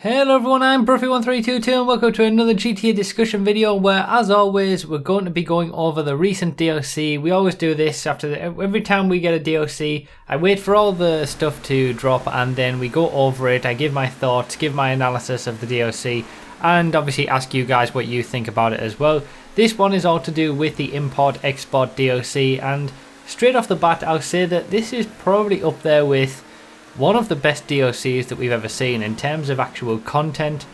Hello everyone, I'm Bruffy1322 and welcome to another GTA discussion video where, as always, we're going to be going over the recent DLC. We always do this every time we get a DLC. I wait for all the stuff to drop and then we go over it. I give my thoughts, give my analysis of the DLC, and obviously ask you guys what you think about it as well. This one is all to do with the import-export DLC, and straight off the bat I'll say that this is probably up there with one of the best DLCs that we've ever seen in terms of actual content.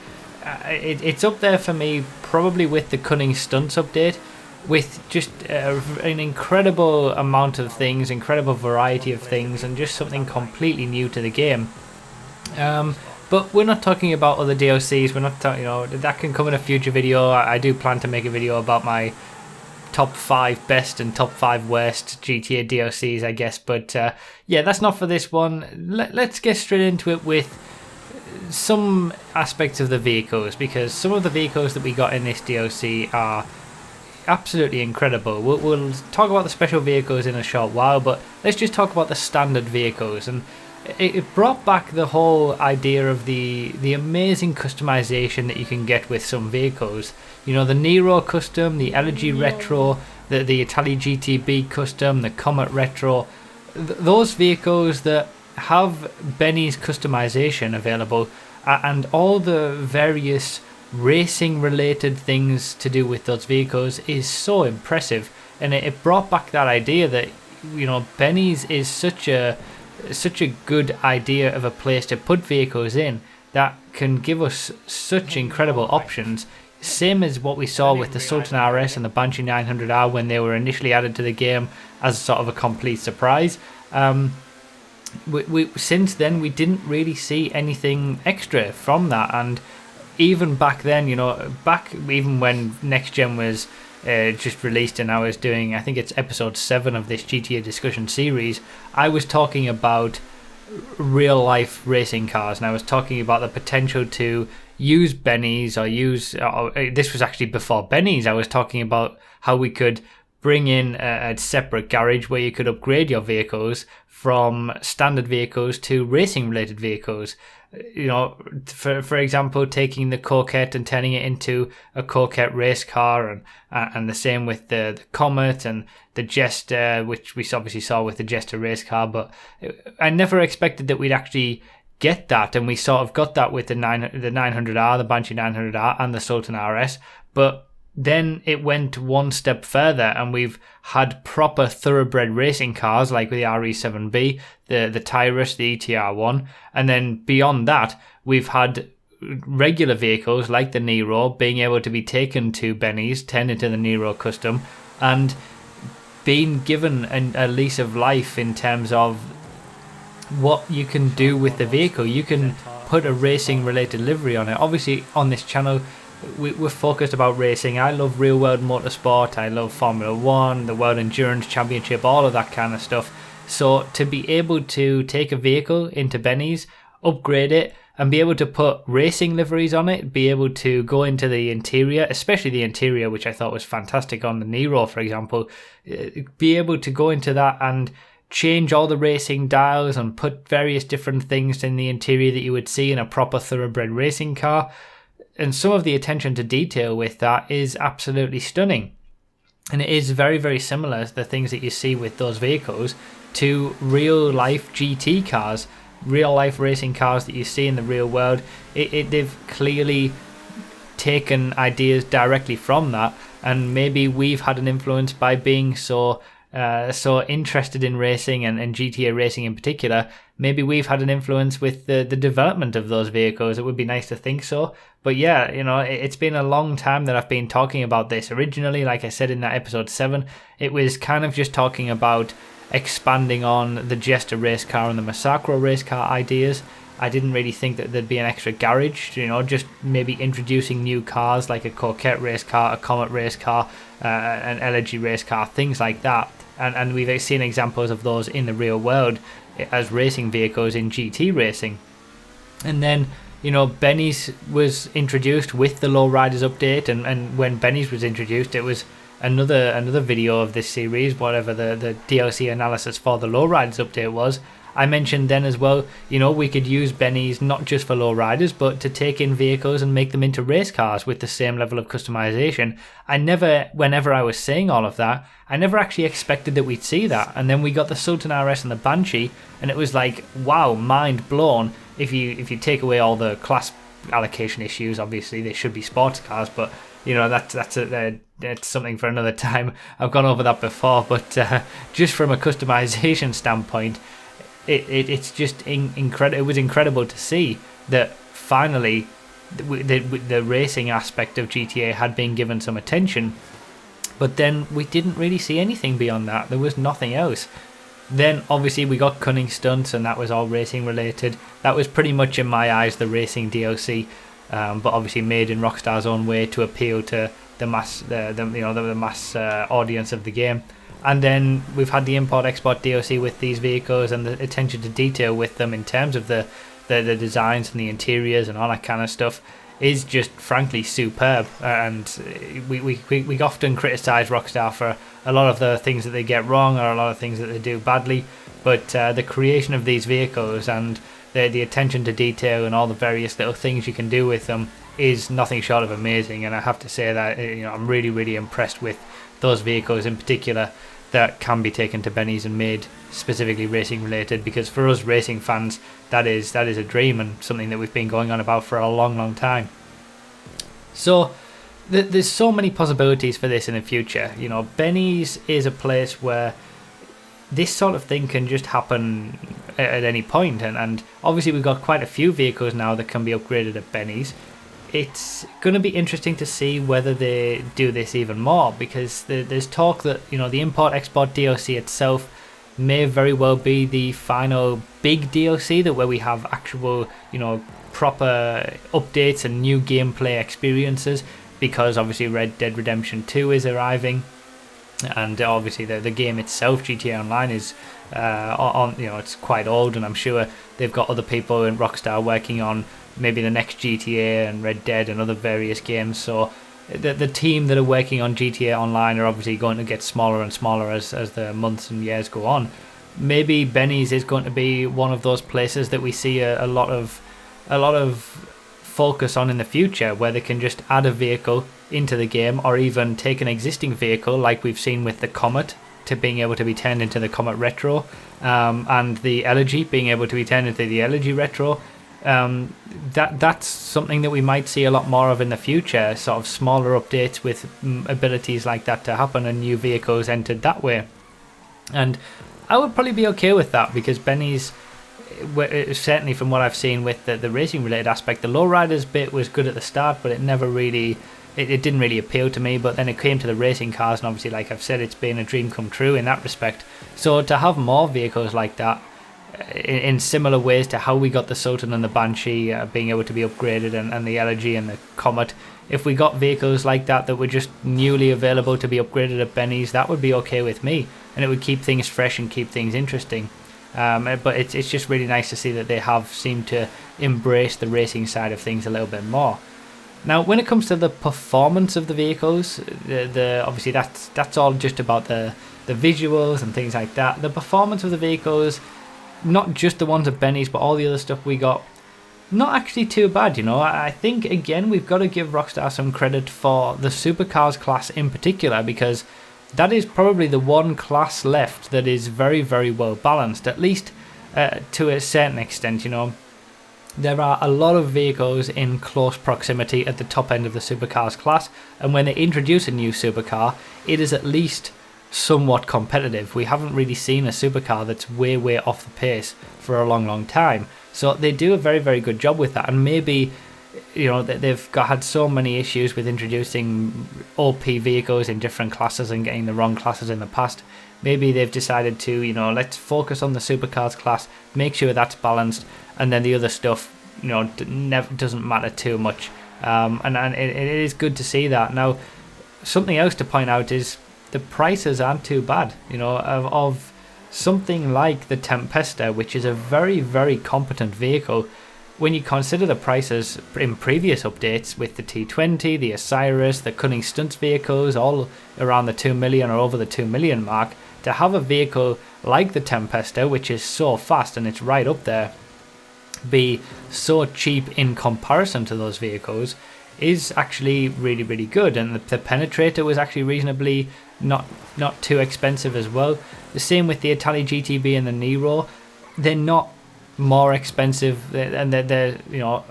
It's up there for me probably with the Cunning Stunts update, with just an incredible amount of things, incredible variety of things, and just something completely new to the game. But we're not talking about other DLCs. We're not talking, that can come in a future video. I do plan to make a video about my top 5 best and top 5 worst GTA DLCs, I guess, but yeah, that's not for this one. Let's get straight into it with some aspects of the vehicles, because some of the vehicles that we got in this DLC are absolutely incredible. We'll talk about the special vehicles in a short while, but let's just talk about the standard vehicles. And it brought back the whole idea of the amazing customization that you can get with some vehicles. You know, the Nero custom, the Elegy Retro, the Italy GTB custom, the Comet Retro. Those vehicles that have Benny's customization available, and all the various racing related things to do with those vehicles is so impressive. And it brought back that idea that, you know, Benny's is such a good idea of a place to put vehicles in that can give us such incredible options. Same as what we saw with the Sultan RS and the Banshee 900R when they were initially added to the game as sort of a complete surprise. Since then we didn't really see anything extra from that, and even back then, even when Next Gen was just released and I was doing, I think it's episode 7 of this GTA discussion series, I was talking about real life racing cars, and I was talking about the potential to use Benny's this was actually before Benny's. I was talking about how we could bring in a separate garage where you could upgrade your vehicles from standard vehicles to racing related vehicles. You know, for example, taking the Coquette and turning it into a Coquette race car, and the same with the Comet and the Jester, which we obviously saw with the Jester race car. But I never expected that we'd actually get that, and we sort of got that with the 900R, the Banshee 900R, and the Sultan RS. But then it went one step further, and we've had proper thoroughbred racing cars like the RE7B, the Tyrus, the ETR1, and then beyond that, we've had regular vehicles like the Nero being able to be taken to Benny's, turned into the Nero custom, and being given a lease of life in terms of what you can do with the vehicle. You can put a racing related livery on it. Obviously on this channel we're focused about racing. I love real world motorsport, I love Formula 1, the World Endurance Championship, all of that kind of stuff. So to be able to take a vehicle into Benny's, upgrade it, and be able to put racing liveries on it, be able to go into the interior, especially the interior, which I thought was fantastic on the Nero, for example, be able to go into that and change all the racing dials and put various different things in the interior that you would see in a proper thoroughbred racing car. And some of the attention to detail with that is absolutely stunning. And it is very, very similar to the things that you see with those vehicles to real life GT cars, real life racing cars that you see in the real world. They've clearly taken ideas directly from that, and maybe we've had an influence by being so interested in racing and GTA racing in particular. Maybe we've had an influence with the development of those vehicles. It would be nice to think so. But yeah, it's been a long time that I've been talking about this. Originally, like I said in that episode 7, it was kind of just talking about expanding on the Jester race car and the Massacro race car ideas. I didn't really think that there'd be an extra garage, just maybe introducing new cars like a Coquette race car, a Comet race car, an Elegy race car, things like that. And we've seen examples of those in the real world as racing vehicles in GT racing. And then, Benny's was introduced with the Lowriders update, and when Benny's was introduced, it was another video of this series, whatever the DLC analysis for the Lowriders update was, I mentioned then as well, you know, we could use bennies not just for lowriders, but to take in vehicles and make them into race cars with the same level of customization. Whenever I was saying all of that, I never actually expected that we'd see that. And then we got the Sultan RS and the Banshee, and it was like, wow, mind blown. If you take away all the class allocation issues, obviously they should be sports cars, but you know, that's something for another time. I've gone over that before, but just from a customization standpoint, it's just incredible. It was incredible to see that finally the racing aspect of GTA had been given some attention, but then we didn't really see anything beyond that. There was nothing else. Then obviously we got Cunning Stunts, and that was all racing related. That was pretty much in my eyes the racing DLC, but obviously made in Rockstar's own way to appeal to the mass, the mass audience of the game. And then we've had the import-export DLC with these vehicles and the attention to detail with them in terms of the designs and the interiors and all that kind of stuff is just frankly superb. And we often criticise Rockstar for a lot of the things that they get wrong or a lot of things that they do badly, but the creation of these vehicles and the attention to detail and all the various little things you can do with them is nothing short of amazing. And I have to say that, you know, I'm really, really impressed with those vehicles in particular that can be taken to bennies and made specifically racing related, because for us racing fans, that is a dream and something that we've been going on about for a long time. So there's so many possibilities for this in the future. You know, bennies is a place where this sort of thing can just happen at any point, and obviously we've got quite a few vehicles now that can be upgraded at bennies. It's going to be interesting to see whether they do this even more, because there's talk that, you know, the import-export DLC itself may very well be the final big DLC, that where we have actual, you know, proper updates and new gameplay experiences, because obviously Red Dead Redemption 2 is arriving, and obviously the game itself, GTA Online, is it's quite old, and I'm sure they've got other people in Rockstar working on maybe the next GTA and Red Dead and other various games. So the team that are working on GTA Online are obviously going to get smaller and smaller as the months and years go on. Maybe bennies is going to be one of those places that we see a lot of focus on in the future, where they can just add a vehicle into the game, or even take an existing vehicle like we've seen with the Comet to being able to be turned into the Comet Retro, and the Elegy being able to be turned into the Elegy Retro. That's something that we might see a lot more of in the future, sort of smaller updates with abilities like that to happen and new vehicles entered that way. And I would probably be okay with that, because bennies, certainly from what I've seen with the racing related aspect, the lowriders bit was good at the start, but it never really, it didn't really appeal to me. But then it came to the racing cars, and obviously, like I've said, it's been a dream come true in that respect. So to have more vehicles like that, in similar ways to how we got the Sultan and the Banshee being able to be upgraded, and the Elegy and the Comet, if we got vehicles like that were just newly available to be upgraded at bennies, that would be okay with me, and it would keep things fresh and keep things interesting. But it's just really nice to see that they have seemed to embrace the racing side of things a little bit more. Now, when it comes to the performance of the vehicles, the obviously that's all just about the visuals and things like that. The performance of the vehicles, not just the ones at bennies, but all the other stuff we got, not actually too bad. You know, I think again we've got to give Rockstar some credit for the supercars class in particular, because that is probably the one class left that is very, very well balanced, at least to a certain extent. You know, there are a lot of vehicles in close proximity at the top end of the supercars class, and when they introduce a new supercar, it is at least somewhat competitive. We haven't really seen a supercar that's way off the pace for a long time, so they do a very, very good job with that. And maybe, you know, they've had so many issues with introducing OP vehicles in different classes and getting the wrong classes in the past. Maybe they've decided to, you know, let's focus on the supercars class, make sure that's balanced, and then the other stuff, you know, doesn't matter too much. And it is good to see that. Now, something else to point out is the prices aren't too bad, you know, of something like the Tempesta, which is a very, very competent vehicle. When you consider the prices in previous updates with the T20, the Osiris, the Cunning Stunts vehicles, all around the 2 million or over the 2 million mark, to have a vehicle like the Tempesta, which is so fast and it's right up there, be so cheap in comparison to those vehicles is actually really, really good. And the Penetrator was actually reasonably not too expensive as well. The same with the Italy GTB and the Nero. They're not more expensive, and they're you know,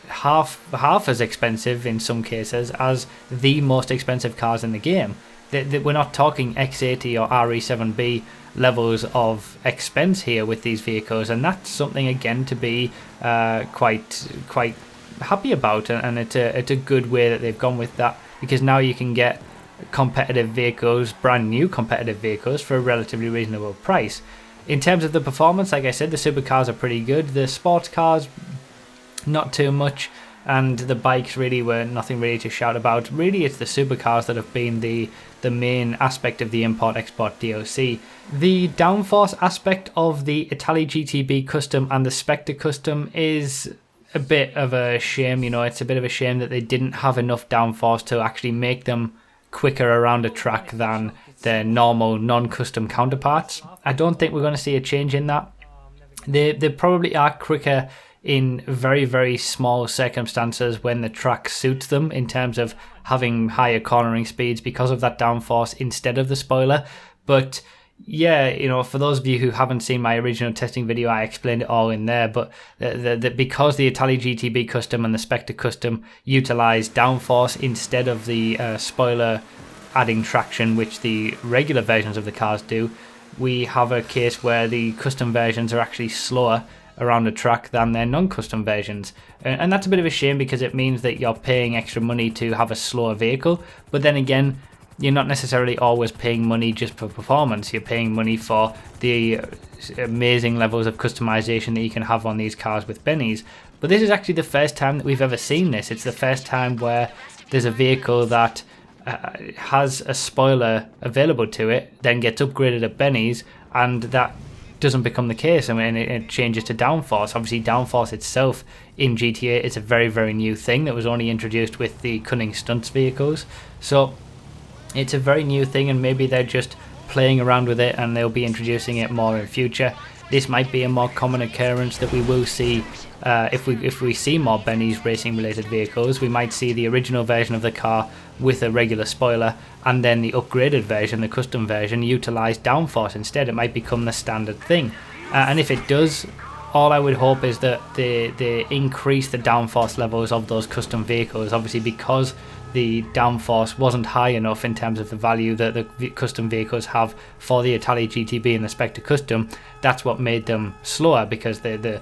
half as expensive in some cases as the most expensive cars in the game. We're not talking X80 or RE7B levels of expense here with these vehicles, and that's something again to be quite happy about, and it's a good way that they've gone with that, because now you can get competitive vehicles, brand new competitive vehicles, for a relatively reasonable price. In terms of the performance, like I said, the supercars are pretty good. The sports cars, not too much, and the bikes really were nothing really to shout about. Really, it's the supercars that have been the main aspect of the import-export DLC. The downforce aspect of the Italy GTB Custom and the Spectre Custom is a bit of a shame. You know, it's a bit of a shame that they didn't have enough downforce to actually make them quicker around a track than their normal non-custom counterparts. I don't think we're going to see a change in that. They probably are quicker in very, very small circumstances when the track suits them, in terms of having higher cornering speeds because of that downforce instead of the spoiler. But yeah, you know, for those of you who haven't seen my original testing video, I explained it all in there. But because the Italy GTB Custom and the Spectre Custom utilize downforce instead of the spoiler adding traction, which the regular versions of the cars do, we have a case where the custom versions are actually slower around the track than their non-custom versions, and that's a bit of a shame, because it means that you're paying extra money to have a slower vehicle. But then again, you're not necessarily always paying money just for performance. You're paying money for the amazing levels of customization that you can have on these cars with Bennies. But this is actually the first time that we've ever seen this. It's the first time where there's a vehicle that has a spoiler available to it, then gets upgraded at Bennies, and that doesn't become the case. I mean, it changes to downforce. Obviously, downforce itself in GTA is a very, very new thing that was only introduced with the Cunning Stunts vehicles. So it's a very new thing, and maybe they're just playing around with it and they'll be introducing it more in future. This might be a more common occurrence that we will see if we see more Bennies racing related vehicles. We might see the original version of the car with a regular spoiler, and then the upgraded version, the custom version, utilize downforce instead. It might become the standard thing, and if it does, all I would hope is that they increase the downforce levels of those custom vehicles. Obviously, because the downforce wasn't high enough in terms of the value that the custom vehicles have for the Italy GTB and the Spectre Custom, that's what made them slower, because the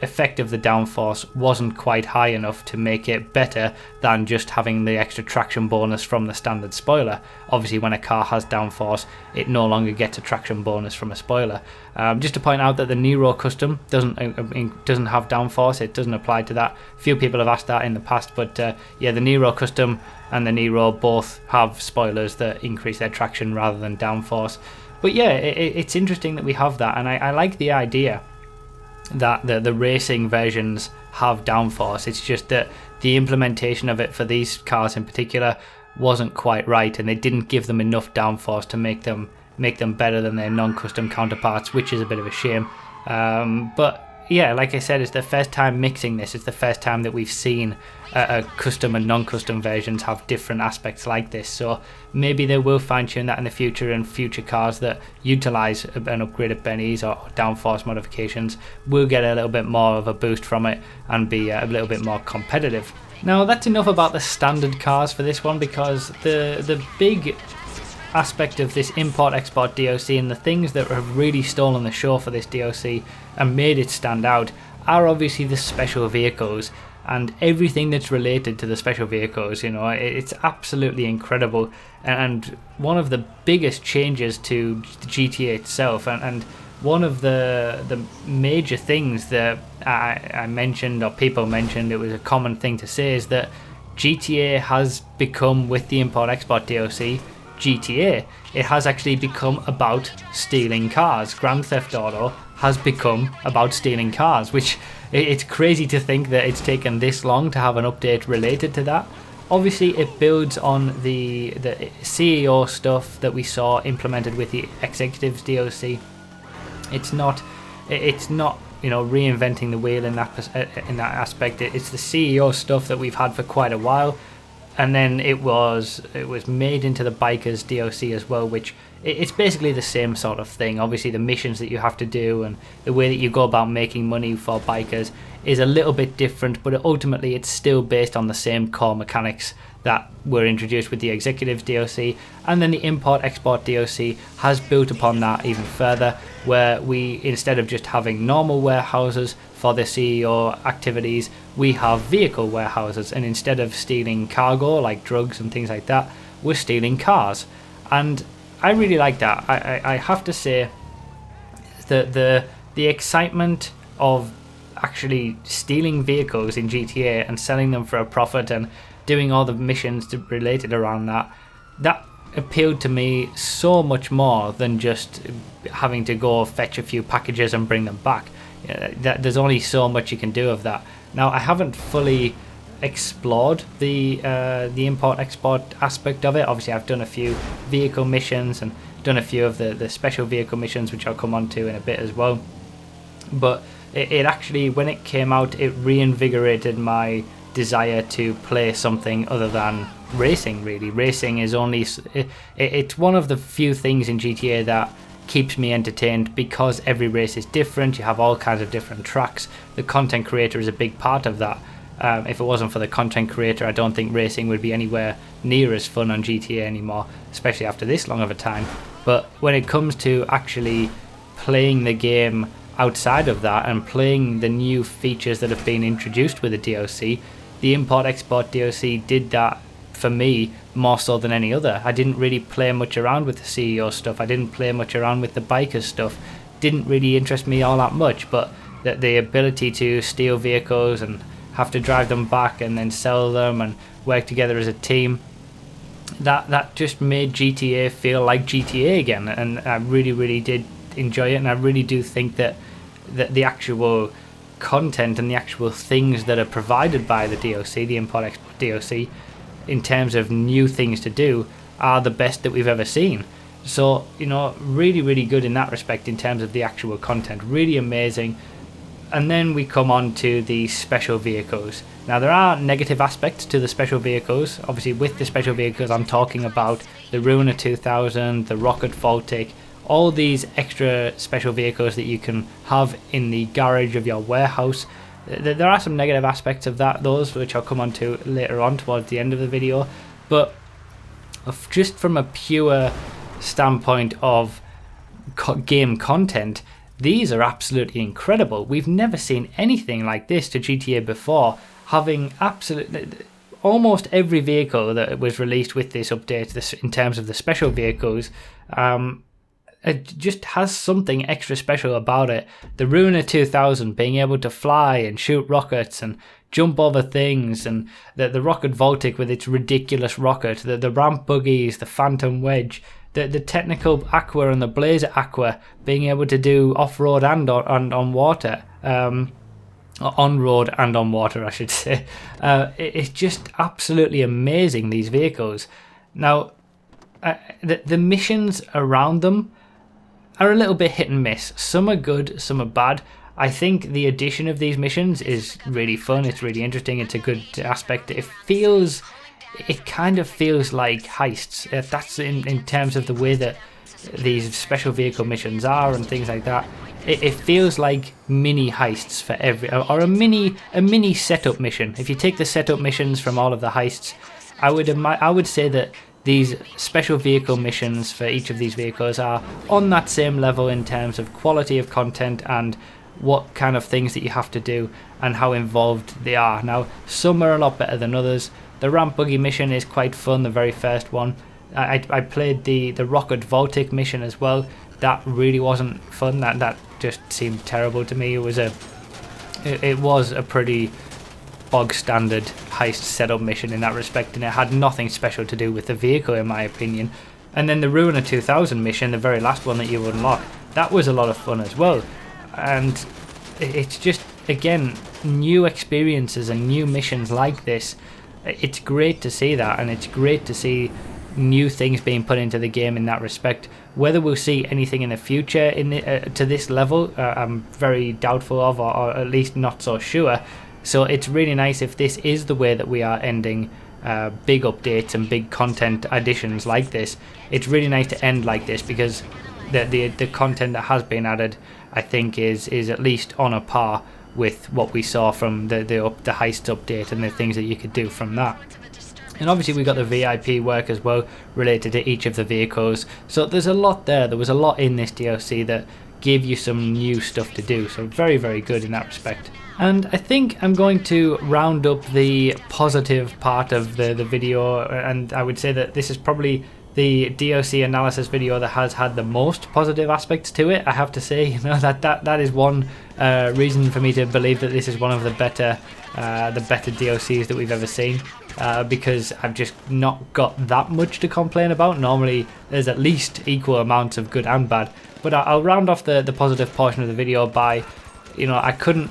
effect of the downforce wasn't quite high enough to make it better than just having the extra traction bonus from the standard spoiler. Obviously, when a car has downforce, it no longer gets a traction bonus from a spoiler. Just to point out that the Nero Custom doesn't have downforce. It doesn't apply to that. Few people have asked that in the past, but yeah, the Nero Custom and the Nero both have spoilers that increase their traction rather than downforce. But yeah, it's interesting that we have that, and I like the idea that the racing versions have downforce. It's just that the implementation of it for these cars in particular wasn't quite right, and they didn't give them enough downforce to make them better than their non-custom counterparts, which is a bit of a shame. But yeah, like I said, it's the first time mixing this. It's the first time that we've seen a custom and non-custom versions have different aspects like this. So maybe they will fine-tune that in the future, and future cars that utilize an upgraded Bennies or downforce modifications will get a little bit more of a boost from it and be a little bit more competitive. Now, that's enough about the standard cars for this one, because the big aspect of this import-export DLC, and the things that have really stolen the show for this DLC and made it stand out, are obviously the special vehicles and everything that's related to the special vehicles. You know, it's absolutely incredible, and one of the biggest changes to GTA itself, and one of the major things that I mentioned, or people mentioned, it was a common thing to say, is that GTA has become, with the import-export DLC, GTA. It has actually become about stealing cars. Grand Theft Auto has become about stealing cars, which it's crazy to think that it's taken this long to have an update related to that. Obviously, it builds on the CEO stuff that we saw implemented with the Executives DLC. It's not reinventing the wheel in that aspect. It's the CEO stuff that we've had for quite a while, and then it was made into the Bikers DLC as well, which it's basically the same sort of thing. Obviously, the missions that you have to do and the way that you go about making money for Bikers is a little bit different, but ultimately it's still based on the same core mechanics that were introduced with the Executives DLC, and then the Import-Export DLC has built upon that even further, where we, instead of just having normal warehouses for the CEO activities, we have vehicle warehouses, and instead of stealing cargo like drugs and things like that, we're stealing cars. And I really like that. I have to say that the excitement of actually stealing vehicles in GTA and selling them for a profit and doing all the missions related around that appealed to me so much more than just having to go fetch a few packages and bring them back. There's only so much you can do of that. Now, I haven't fully explored the import-export aspect of it. Obviously, I've done a few vehicle missions and done a few of the special vehicle missions, which I'll come on to in a bit as well. But it actually, when it came out, it reinvigorated my desire to play something other than racing. Really, racing is only it's one of the few things in GTA that keeps me entertained, because every race is different. You have all kinds of different tracks. The content creator is a big part of that. If it wasn't for the content creator, I don't think racing would be anywhere near as fun on GTA anymore, especially after this long of a time. But when it comes to actually playing the game outside of that and playing the new features that have been introduced with the DLC, the Import-Export DLC did that for me more so than any other. I didn't really play much around with the CEO stuff. I didn't play much around with the Bikers stuff. Didn't really interest me all that much, but the ability to steal vehicles and have to drive them back and then sell them and work together as a team, that just made GTA feel like GTA again, and I really did enjoy it. And I really do think that the actual content and the actual things that are provided by the DLC, the Import-Export DLC, in terms of new things to do, are the best that we've ever seen. So, really good in that respect in terms of the actual content. Really amazing. And then we come on to the special vehicles. Now, there are negative aspects to the special vehicles. Obviously, with the special vehicles, I'm talking about the Ruiner 2000, the Rocket Voltic, all these extra special vehicles that you can have in the garage of your warehouse. There are some negative aspects of those which I'll come on to later on towards the end of the video. But just from a pure standpoint of game content, these are absolutely incredible. We've never seen anything like this to GTA before, having almost every vehicle that was released with this update, in terms of the special vehicles, it just has something extra special about it. The Ruiner 2000 being able to fly and shoot rockets and jump over things, and the Rocket Voltic with its ridiculous rocket, the ramp buggies, the Phantom Wedge, the Technical Aqua and the Blazer Aqua being able to do off-road and on water, on-road and on water, I should say. It's just absolutely amazing, these vehicles. Now, the missions around them are a little bit hit and miss. Some are good, some are bad. I think the addition of these missions is really fun. It's really interesting. It's a good aspect. It kind of feels like heists. If that's in terms of the way that these special vehicle missions are and things like that. It feels like mini heists for or a mini setup mission. If you take the setup missions from all of the heists, I would say that these special vehicle missions for each of these vehicles are on that same level in terms of quality of content and what kind of things that you have to do and how involved they are. Now, some are a lot better than others. The ramp buggy mission is quite fun, the very first one. I played the Rocket Voltic mission as well. That really wasn't fun. That just seemed terrible to me. It was a pretty bog standard heist setup mission in that respect, and it had nothing special to do with the vehicle, in my opinion. And then the Ruiner 2000 mission, the very last one that you unlock, that was a lot of fun as well. And it's just, again, new experiences and new missions like this it's great to see that, and it's great to see new things being put into the game in that respect. Whether we'll see anything in the future to this level, I'm very doubtful of, or at least not so sure. So it's really nice if this is the way that we are ending big updates and big content additions like this. It's really nice to end like this, because the content that has been added, I think, is at least on a par with what we saw from the heist update and the things that you could do from that. And obviously we got the VIP work as well related to each of the vehicles. So there's a lot there. There was a lot in this DLC that gave you some new stuff to do. So very, very good in that respect. And I think I'm going to round up the positive part of the video, and I would say that this is probably the DLC analysis video that has had the most positive aspects to it. I have to say, that is one reason for me to believe that this is one of the better DLCs that we've ever seen, because I've just not got that much to complain about. Normally there's at least equal amounts of good and bad, but I'll round off the positive portion of the video by, I couldn't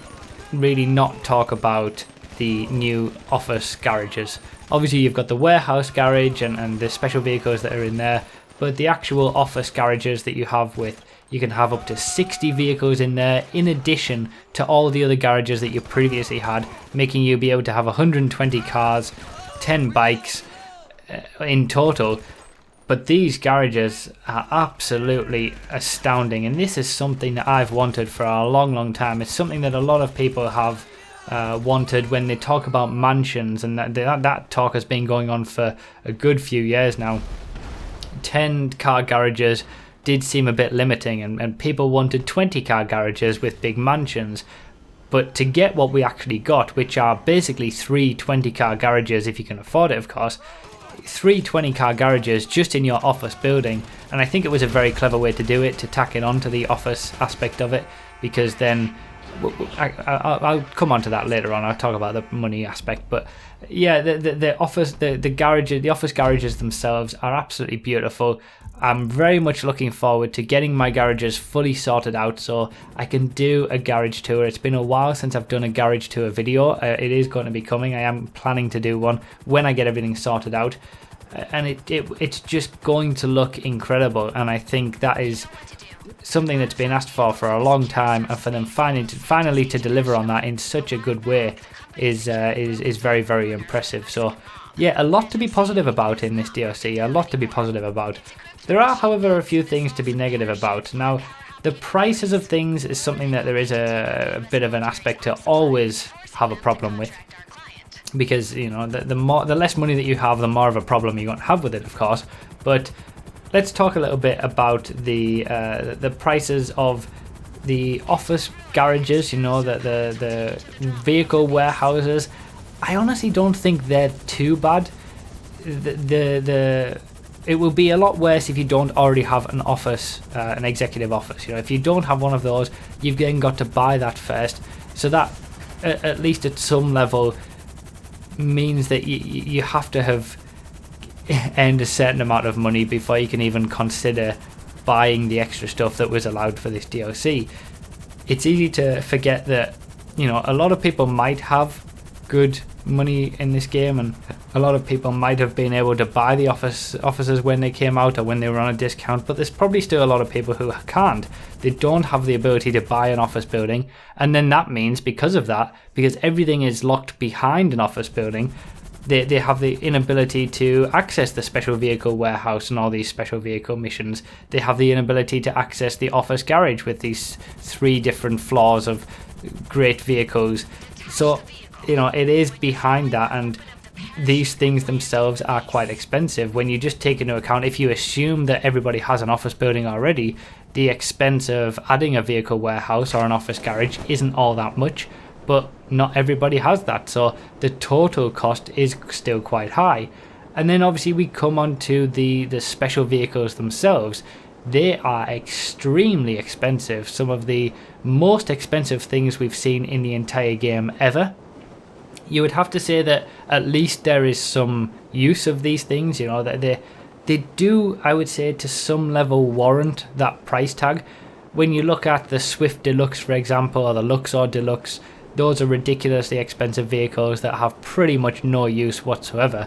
really not talk about the new office garages. Obviously you've got the warehouse garage and the special vehicles that are in there, but the actual office garages that you can have up to 60 vehicles in there, in addition to all the other garages that you previously had, making you be able to have 120 cars, 10 bikes in total. But these garages are absolutely astounding, and this is something that I've wanted for a long time. It's something that a lot of people have wanted when they talk about mansions, and that talk has been going on for a good few years now. 10 car garages did seem a bit limiting, and people wanted 20 car garages with big mansions. But to get what we actually got, which are basically 3 20 car garages, if you can afford it of course, 3 20 car garages just in your office building. And I think it was a very clever way to do it, to tack it on to the office aspect of it, because then I'll come on to that later on. I'll talk about the money aspect, but yeah, the office garages themselves are absolutely beautiful. I'm very much looking forward to getting my garages fully sorted out so I can do a garage tour. It's been a while since I've done a garage tour video. It is going to be coming. I am planning to do one when I get everything sorted out, and it's just going to look incredible. And I think that is something that's been asked for a long time, and for them finally to deliver on that in such a good way is very, very impressive. So yeah, a lot to be positive about in this DLC, a lot to be positive about. There are, however, a few things to be negative about. Now, the prices of things is something that there is a bit of an aspect to always have a problem with, because the less money that you have, the more of a problem you're going to have with it, of course. But let's talk a little bit about the prices of the office garages, the vehicle warehouses. I honestly don't think they're too bad. It will be a lot worse if you don't already have an office, an executive office. If you don't have one of those, you've then got to buy that first. So that, at least at some level, means that you have to have earned a certain amount of money before you can even consider buying the extra stuff that was allowed for this DLC. It's easy to forget that, a lot of people might have good money in this game, and a lot of people might have been able to buy the offices when they came out or when they were on a discount, but there's probably still a lot of people who can't. They don't have the ability to buy an office building, and then that means, because everything is locked behind an office building, they have the inability to access the special vehicle warehouse and all these special vehicle missions. They have the inability to access the office garage with these 3 different floors of great vehicles. So it is behind that, and these things themselves are quite expensive. When you just take into account, if you assume that everybody has an office building already, the expense of adding a vehicle warehouse or an office garage isn't all that much, but not everybody has that, so the total cost is still quite high. And then obviously we come on to the special vehicles themselves. They are extremely expensive, some of the most expensive things we've seen in the entire game ever. You would have to say that at least there is some use of these things, that they do, I would say, to some level warrant that price tag. When you look at the Swift Deluxe, for example, or the Luxor Deluxe, those are ridiculously expensive vehicles that have pretty much no use whatsoever.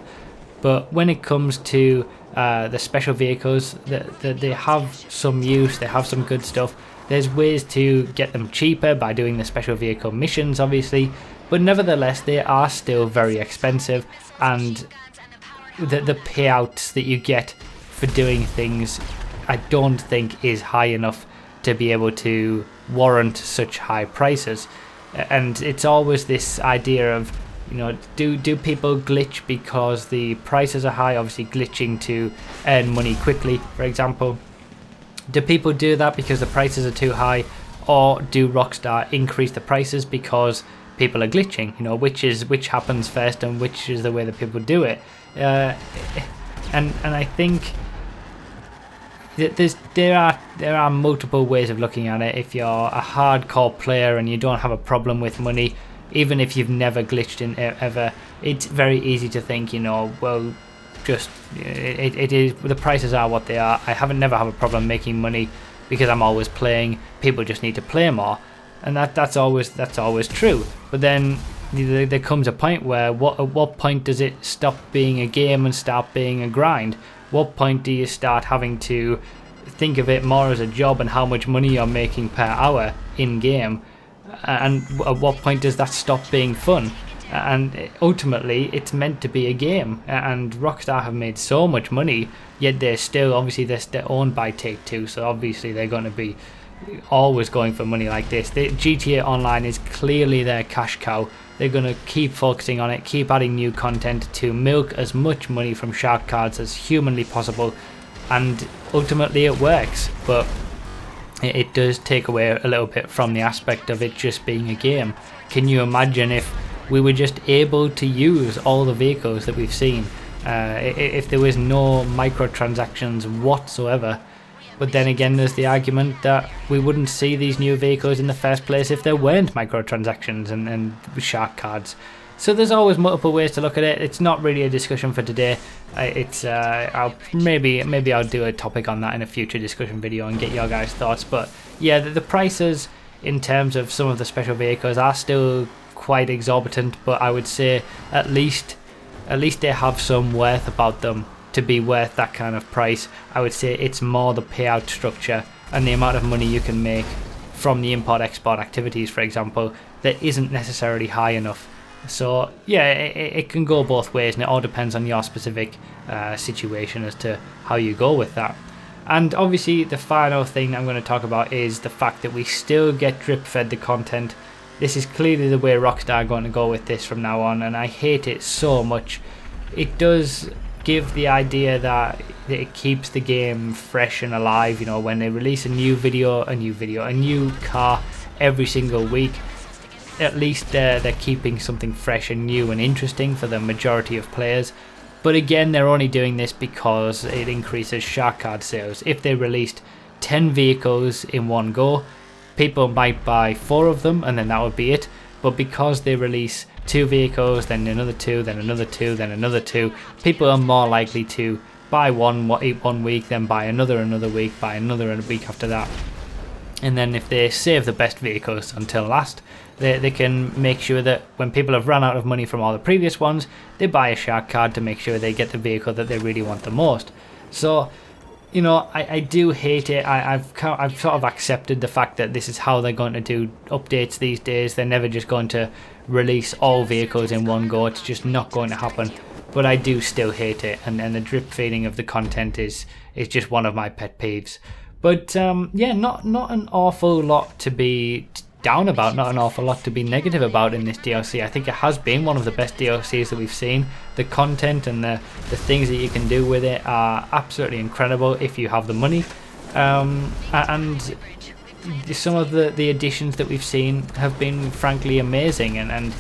But when it comes to the special vehicles, they have some use, they have some good stuff. There's ways to get them cheaper by doing the special vehicle missions, obviously, but nevertheless they are still very expensive, and the payouts that you get for doing things I don't think is high enough to be able to warrant such high prices. And it's always this idea of, you know, do people glitch because the prices are high? Obviously glitching to earn money quickly, for example. Do people do that because the prices are too high, or do Rockstar increase the prices because people are glitching? You know, which happens first, and which is the way that people do it? And I think there are multiple ways of looking at it. If you're a hardcore player and you don't have a problem with money, even if you've never glitched in ever, it's very easy to think, you know, well, just it is, the prices are what they are. I never have a problem making money because I'm always playing. People just need to play more, and that's always true. But then there comes a point where at what point does it stop being a game and start being a grind? What point do you start having to think of it more as a job and how much money you're making per hour in game? And at what point does that stop being fun? And ultimately it's meant to be a game, and Rockstar have made so much money, yet they're still owned by Take-Two, so obviously they're going to be always going for money like this. GTA Online is clearly their cash cow. They're going to keep focusing on it, keep adding new content to milk as much money from shark cards as humanly possible, and ultimately it works. But it does take away a little bit from the aspect of it just being a game. Can you imagine if we were just able to use all the vehicles that we've seen, if there was no microtransactions whatsoever? But then again, there's the argument that we wouldn't see these new vehicles in the first place if there weren't microtransactions and shark cards. So there's always multiple ways to look at it. It's not really a discussion for today. I'll maybe I'll do a topic on that in a future discussion video and get your guys' thoughts. But yeah, the prices in terms of some of the special vehicles are still quite exorbitant, but I would say at least they have some worth about them to be worth that kind of price. I would say it's more the payout structure and the amount of money you can make from the import-export activities, for example, that isn't necessarily high enough. So yeah, it can go both ways, and it all depends on your specific situation as to how you go with that. And obviously the final thing I'm going to talk about is the fact that we still get drip-fed the content. This is clearly the way Rockstar are going to go with this from now on, and I hate it so much. It does give the idea that it keeps the game fresh and alive. You know, when they release a new car every single week, at least they're keeping something fresh and new and interesting for the majority of players. But again, they're only doing this because it increases shark card sales. If they released 10 vehicles in one go, people might buy 4 of them and then that would be it. But because they release 2 vehicles, then another 2, then another 2, then another 2, people are more likely to buy one week, then buy another week, buy another week after that. And then if they save the best vehicles until last, they can make sure that when people have run out of money from all the previous ones, they buy a shark card to make sure they get the vehicle that they really want the most. So, you know, I do hate it. I've sort of accepted the fact that this is how they're going to do updates these days. They're never just going to release all vehicles in one go. It's just not going to happen. But I do still hate it, and the drip feeding of the content is just one of my pet peeves. But yeah, not an awful lot to be down about, not an awful lot to be negative about in this DLC. I think it has been one of the best DLCs that we've seen. The content and the things that you can do with it are absolutely incredible if you have the money. And some of the additions that we've seen have been frankly amazing, and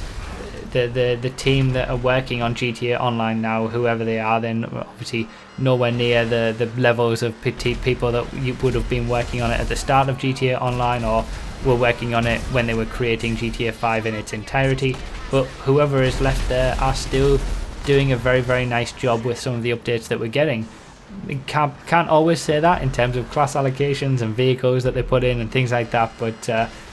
the team that are working on GTA Online now, whoever they are, then obviously nowhere near the levels of petite people that you would have been working on it at the start of GTA Online, or were working on it when they were creating GTA 5 in its entirety. But whoever is left there are still doing a very, very nice job with some of the updates that we're getting. Can't always say that in terms of class allocations and vehicles that they put in and things like that, but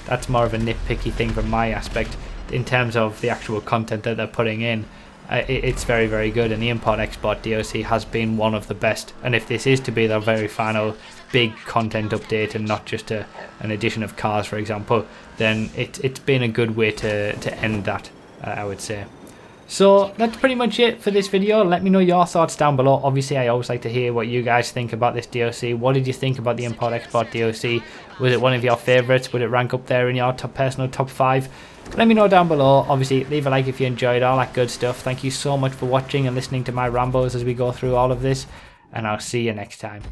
that's more of a nitpicky thing from my aspect. in terms of the actual content that they're putting in, it's very, very good, and the import-export DLC has been one of the best. And if this is to be their very final big content update and not just an addition of cars, for example, then it's been a good way to end that, I would say. So that's pretty much it for this video. Let me know your thoughts down below. Obviously, I always like to hear what you guys think about this DLC. What did you think about the import-export DLC? Was it one of your favourites? Would it rank up there in your personal top 5? Let me know down below. Obviously, leave a like if you enjoyed all that good stuff. Thank you so much for watching and listening to my rambos as we go through all of this, and I'll see you next time.